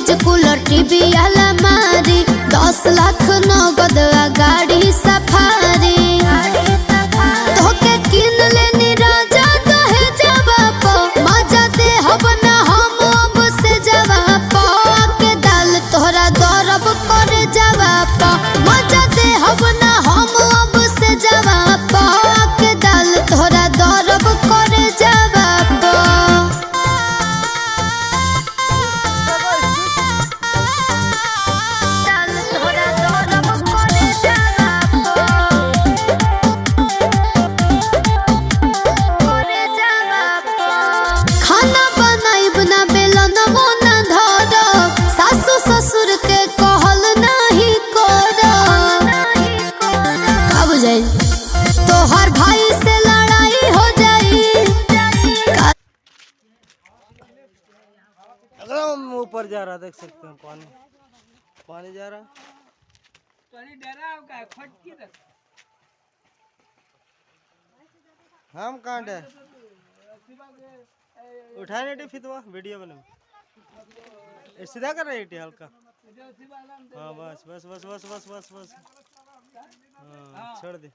fridge cooler TV अलमारी 10 लाख नगद गाड़ी सफारी तोके किन लेनी राजा दहे जवाब मजा दे हब ना हम अब से जवाब के दाल तोहरा दरब करे जवाब मजा दे हब ना हम अब से जवाब के दाल तोहरा दरब करे जवाब खाना बनाइब ना बेलन मोना धर सासु ससुर के कहल नहीं कर का बुझाई तोहर भाई से लड़ाई हो जाई अगर हम ऊपर जा रहा देख सकते हैं पानी पानी जा रहा हम कहाँ है उठाए नहीं फितवा वीडियो बने सीधा कर रही है हल्का हाँ बस बस बस बस बस बस बस हाँ छोड़ दे